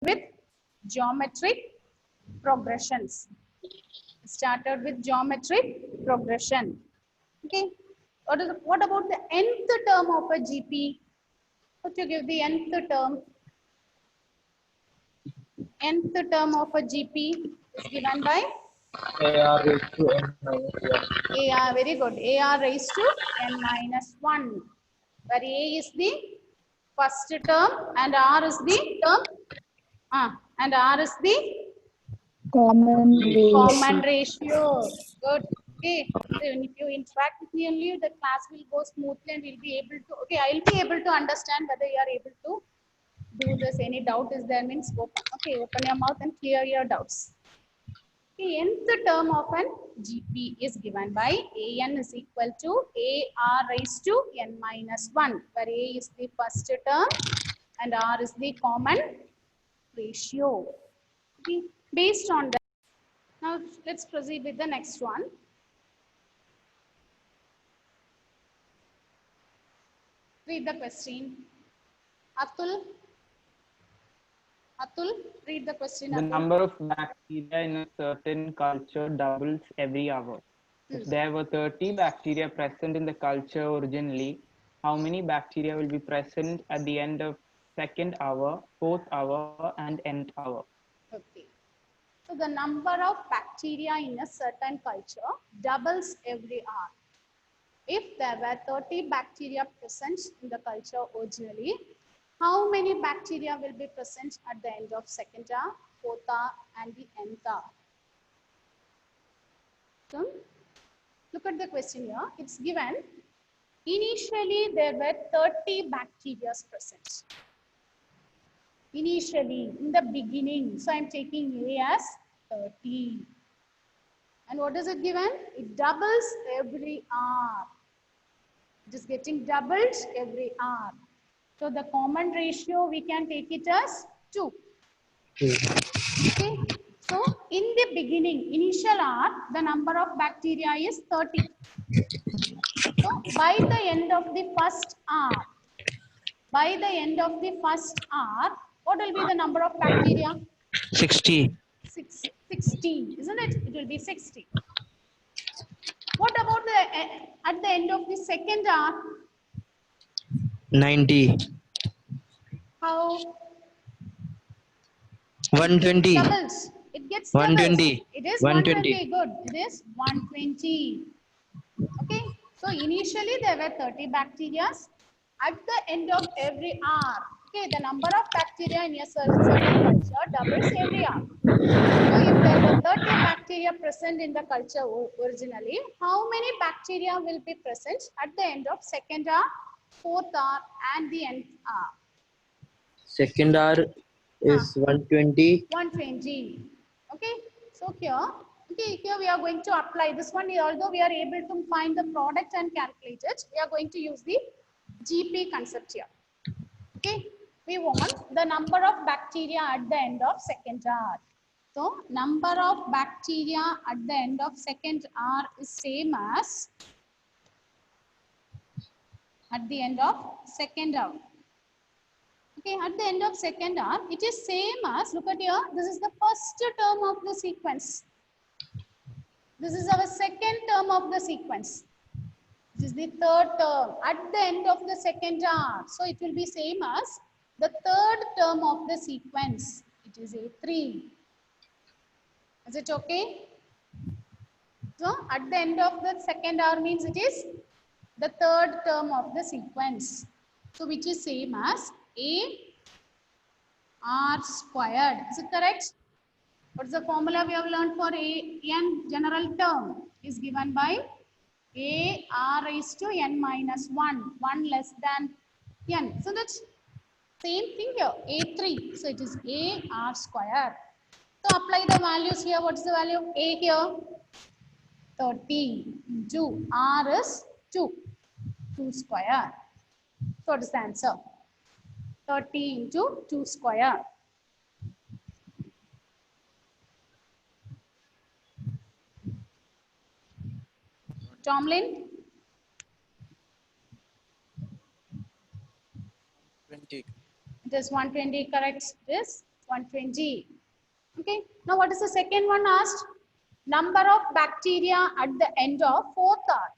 with geometric progressions. Started with geometric progression. Okay. What about the nth term of a GP? What to give the nth term? Nth term of a GP is given by AR raised to n minus 1. AR. Very good. AR raised to n minus 1. Where A is the first term and R is the term. And R is the Common common ratio. ratio. Good. Okay. So if you interact with me only, the class will go smoothly and we'll be able to. Okay, I'll be able to understand whether you are able to do this. Any doubt is there means open. Okay, open your mouth and clear your doubts. Okay, nth term of an GP is given by AN is equal to AR raised to n minus 1, where A is the first term and R is the common ratio. Okay, based on that, now let's proceed with the next one. Read the question. Atul, read the question. The Atul. number of bacteria in a certain culture doubles every hour. If there were 30 bacteria present in the culture originally, how many bacteria will be present at the end of second hour, fourth hour, and nth hour? Okay. So the number of bacteria in a certain culture doubles every hour. If there were 30 bacteria present in the culture originally, how many bacteria will be present at the end of second hour, fourth hour, and the nth hour? So, look at the question here. It's given. Initially, there were 30 bacteria present. Initially, in the beginning. So, I'm taking A as 30. And what is it given? It doubles every hour. It is getting doubled every hour. So, the common ratio, we can take it as 2. Okay. So, in the beginning, initial hour, the number of bacteria is 30. So, by the end of the first hour, what will be the number of bacteria? 60. 60, isn't it? It will be 60. What about at the end of the second hour? 90. How? 120. Doubles. It gets 120. doubles. It is 120. 120. Good. It is 120. Okay. So initially there were 30 bacteria. At the end of every hour, okay, the number of bacteria in a certain culture doubles every hour. So if there were 30 bacteria present in the culture originally, how many bacteria will be present at the end of second hour, fourth hour, and the nth hour? Second hour is 120. 120. Okay. So here, here we are going to apply this one. Although we are able to find the product and calculate it, we are going to use the GP concept here. Okay. We want the number of bacteria at the end of second hour. So, number of bacteria at the end of second hour is same as at the end of second hour. Okay, at the end of second hour, it is same as, look at here, this is the first term of the sequence. This is our second term of the sequence. This is the third term at the end of the second hour. So, it will be same as the third term of the sequence. It is A3. Is it okay? So, at the end of the second hour means it is the third term of the sequence. So, which is same as A R squared. Is it correct? What is the formula we have learned for n general term? Is given by A R raised to n minus 1, 1 less than n. So, that's same thing here, A3. So, it is A R squared. So, apply the values here. What is the value of A here? 30 into R is 2 square. So, what is the answer? 30 into 2 square. Tomlin? 20. It is 120, correct? It is 120. Okay. Now what is the second one asked? Number of bacteria at the end of fourth hour.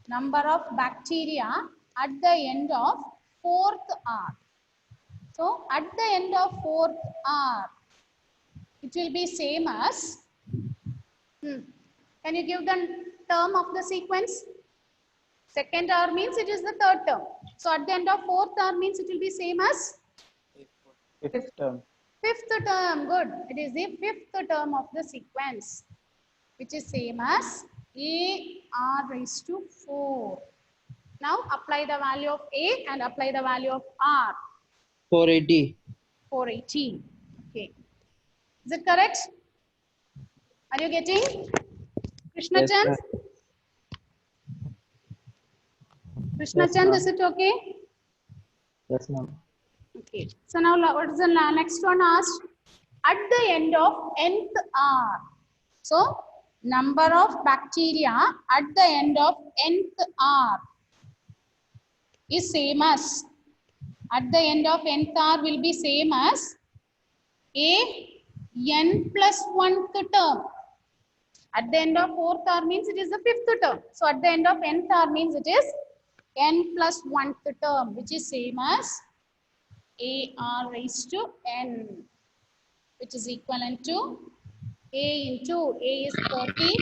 Number of bacteria at the end of fourth hour. So at the end of fourth hour, it will be same as, can you give the term of the sequence? Second hour means it is the third term. So at the end of fourth hour means it will be same as Fifth term. fifth term. Good. It is the fifth term of the sequence, which is same as A R raised to 4. Now apply the value of A and apply the value of R. 480. 480. Okay. Is it correct? Are you getting? Krishna Yes, Chand? ma'am. Krishna Yes, Chand, ma'am. is it okay? Yes, ma'am. Okay. So now what is the next one asked? At the end of nth hour. So number of bacteria at the end of nth hour is same as, at the end of nth hour will be same as A n plus 1th term. At the end of fourth hour means it is the fifth term. So at the end of nth hour means it is n plus 1th term, which is same as A r raised to n, which is equivalent to A into A is 30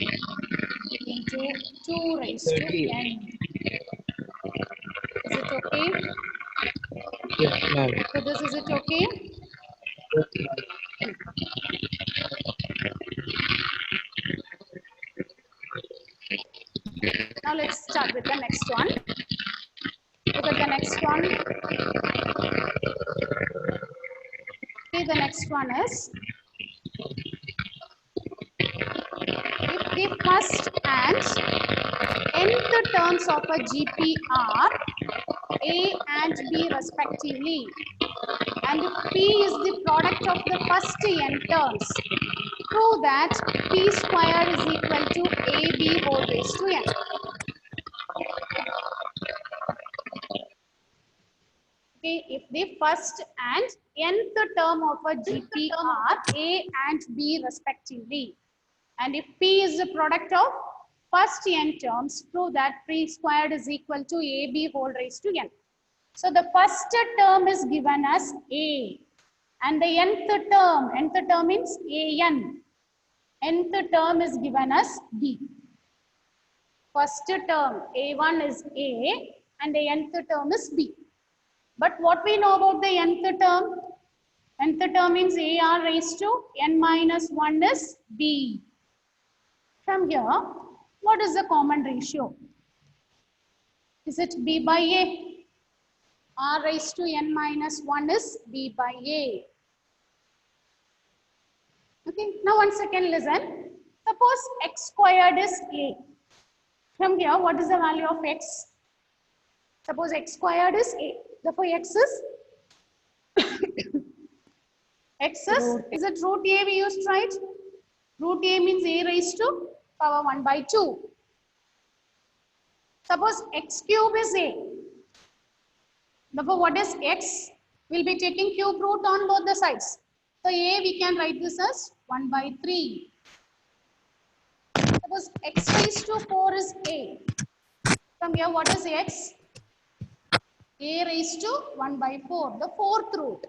into 2 raised to 30. n. Is it okay? Yes, ma'am. So this is it okay? Okay. Now let's start with the next one. Look at the next one. Okay, the next one is, if the first and nth terms of a GP are A and B respectively, and if P is the product of the first n terms, prove that P squared is equal to AB whole raised to n. Okay, if the first and nth term of a GP are A and B respectively, and if P is the product of first n terms, prove that P squared is equal to AB whole raised to n. So the first term is given as A, and the nth term means AN. Nth term is given as B. First term A1 is A and the nth term is B. But what we know about the nth term? Nth term means AR raised to n minus 1 is B. From here, what is the common ratio? Is it B by A? R raised to n minus 1 is B by A. Okay, now once again listen. Suppose x squared is A. From here, what is the value of x? Suppose x squared is A. Therefore, x is is it root A we used, right? Root A means A raised to power 1 by 2. Suppose x cube is A. Therefore, what is x? We'll be taking cube root on both the sides. So, A we can write this as 1 by 3. Suppose x raised to 4 is A. From here, what is x? A raised to 1 by 4, the fourth root.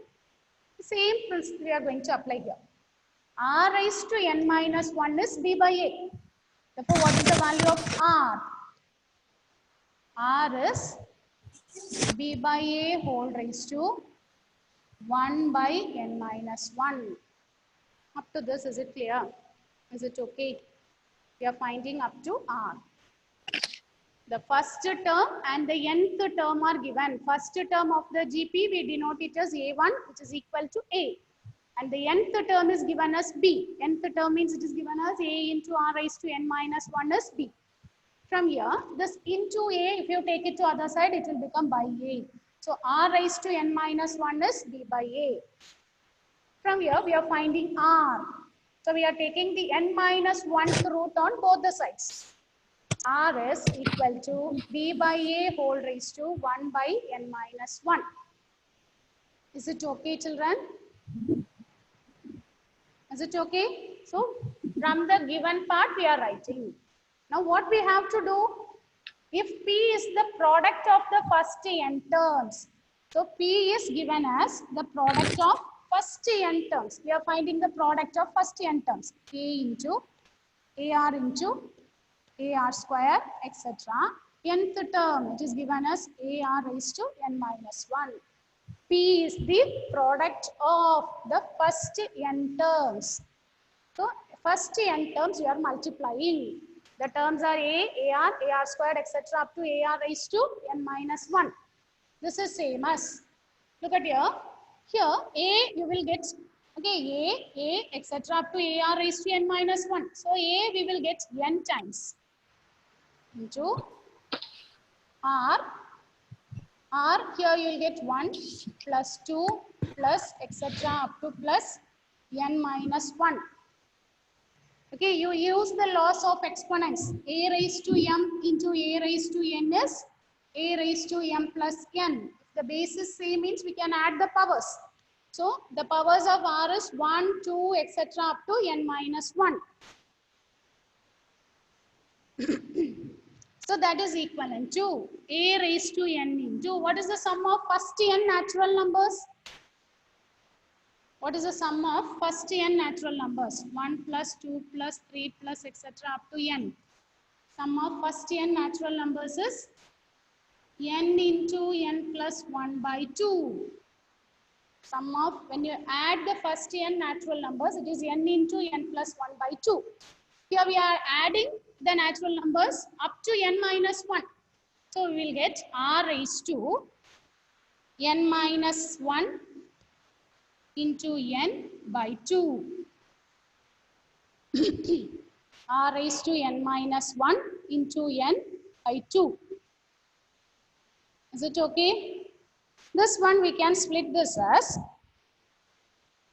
The same principle we are going to apply here. R raised to n minus 1 is B by A. Therefore, what is the value of R? R is B by A whole raised to 1 by n minus 1. Up to this, is it clear? Is it okay? We are finding up to R. The first term and the nth term are given. First term of the GP, we denote it as A1, which is equal to A. And the nth term is given as B. Nth term means it is given as A into R raised to n minus 1 is B. From here, this into A, if you take it to other side, it will become by A. So R raised to n minus 1 is B by A. From here, we are finding R. So we are taking the n minus 1th root on both the sides. R is equal to B by A whole raised to 1 by n minus 1. Is it okay, children? Is it okay? So from the given part we are writing. Now what we have to do? If P is the product of the first n terms, so P is given as the product of first n terms. We are finding the product of first n terms. A into AR square, etc. Nth term, it is given as AR raised to n minus 1. P is the product of the first n terms. So first n terms you are multiplying. The terms are AR squared, etc. up to AR raised to n minus 1. This is same as, look at here. Here A you will get, okay, A, etc. up to AR raised to n minus 1. So A we will get n times into R here you will get 1 plus 2 plus etc. up to plus n minus 1. Okay, you use the laws of exponents. A raised to m into A raised to n is A raised to m plus n. If the base is same means we can add the powers. So the powers of R is 1, 2, etc. up to n minus 1. So that is equivalent to A raised to n into, what is the sum of first n natural numbers? What is the sum of first n natural numbers? 1 plus 2 plus 3 plus etc. up to n. Sum of first n natural numbers is n into n plus 1 by 2. Sum of, when you add the first n natural numbers, it is n into n plus 1 by 2. Here we are adding the natural numbers up to n minus 1. So we will get R raised to n minus 1 into n by 2. R raised to n minus 1 into n by 2. Is it okay? This one we can split this as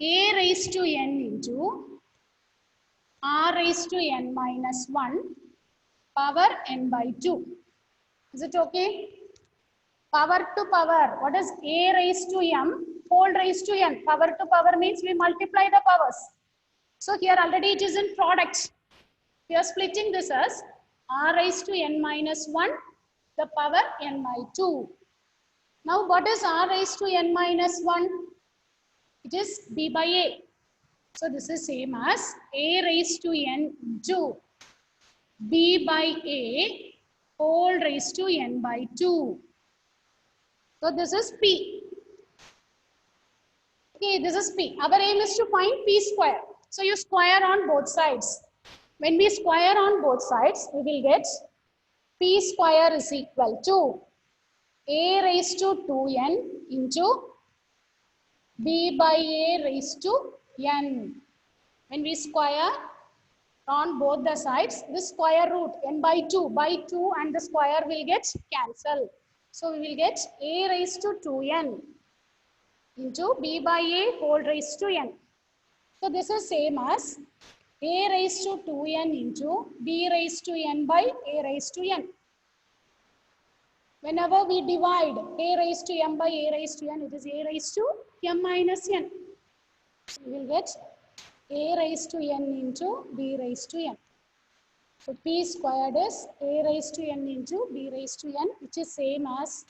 A raised to n into R raised to n minus 1 power n by 2. Is it okay? Power to power. What is A raised to m? Whole raised to n. Power to power means we multiply the powers. So here already it is in product. We are splitting this as R raised to n minus 1, the power n by 2. Now what is R raised to n minus 1? It is B by A. So this is same as A raised to n into B by A whole raised to n by 2. So this is P. Okay, this is P. Our aim is to find P square. So you square on both sides. When we square on both sides, we will get P square is equal to A raised to 2n into B by A raised to n. When we square on both the sides, the square root n by 2 and the square will get cancelled. So we will get A raised to 2n into B by A whole raised to n. So this is same as A raised to 2n into B raised to n by A raised to n. Whenever we divide A raised to m by A raised to n, it is A raised to m minus n. So we will get A raised to n into B raised to n. So P squared is A raised to n into B raised to n, which is same as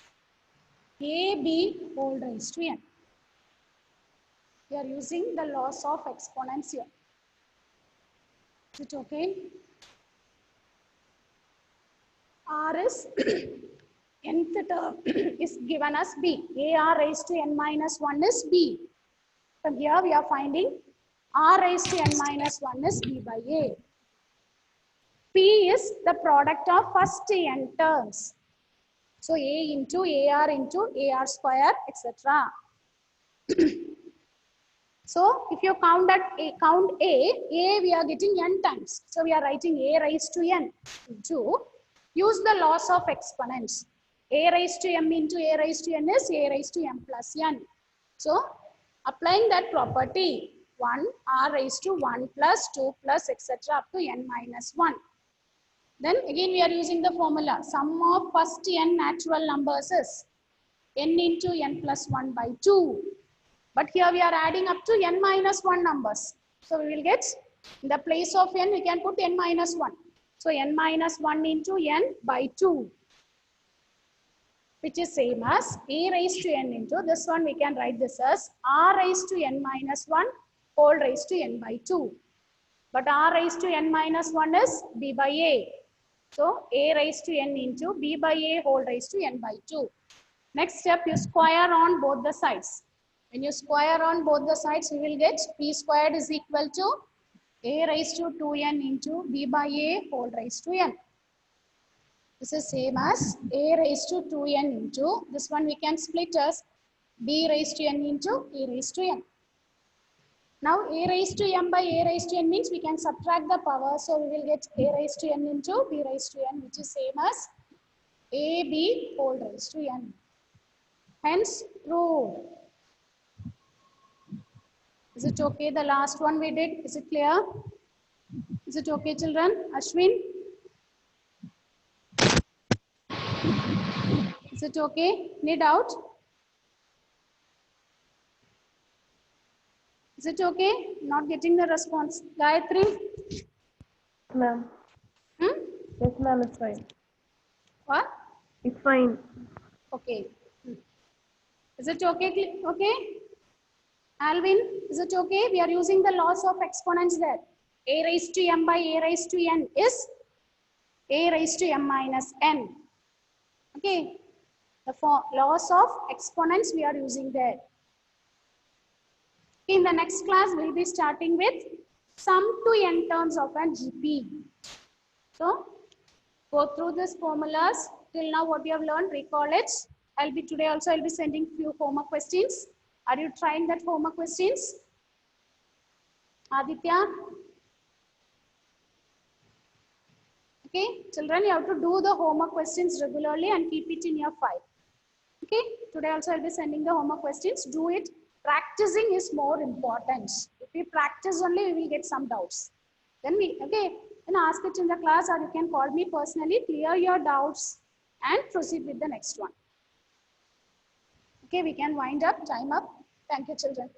AB whole raised to n. We are using the laws of exponents here. Is it okay? R is nth term is given as B. AR raised to n minus 1 is B. From here we are finding R raised to n minus 1 is B by A. P is the product of first n terms. So A into AR square, etc. So if you count A we are getting n times. So we are writing A raised to n into, use the laws of exponents. A raised to m into A raised to n is A raised to m plus n. So applying that property, 1 R raised to 1 plus 2 plus etc. up to n minus 1. Then again we are using the formula. Sum of first n natural numbers is n into n plus 1 by 2. But here we are adding up to n minus 1 numbers. So we will get, in the place of n, we can put n minus 1. So n minus 1 into n by 2, which is same as a raised to n into, this one we can write this as r raised to n minus 1 whole raised to n by 2. But r raised to n minus 1 is b by a. So a raised to n into b by a whole raised to n by 2. Next step, you square on both the sides. When you square on both the sides, you will get p squared is equal to a raised to 2n into b by a whole raised to n. This is same as a raised to 2n into, this one we can split as b raised to n into a raised to n. Now a raised to m by a raised to n means we can subtract the power. So we will get a raised to n into b raised to n, which is same as ab whole raised to n. Hence proved. Is it okay? The last one we did. Is it clear? Is it okay, children? Ashwin? Is it okay? Any doubt? Is it okay? Not getting the response. Gayatri? Ma'am. Hmm? Yes, ma'am, it's fine. What? It's fine. Okay. Is it okay? Okay? Alvin, is it okay? We are using the laws of exponents there. A raised to m by a raised to n is a raised to m minus n. Okay. The laws of exponents we are using there. In the next class, we'll be starting with sum to n terms of an GP. So, go through these formulas. Till now, what we have learned, recall it. I'll be sending few homework questions. Are you trying that homework questions? Aditya? Okay, children, you have to do the homework questions regularly and keep it in your file. Okay, today also I'll be sending the homework questions. Do it. Practicing is more important. If we practice only, we will get some doubts. Then ask it in the class, or you can call me personally, clear your doubts and proceed with the next one. Okay, we can wind up, time up. Thank you, children.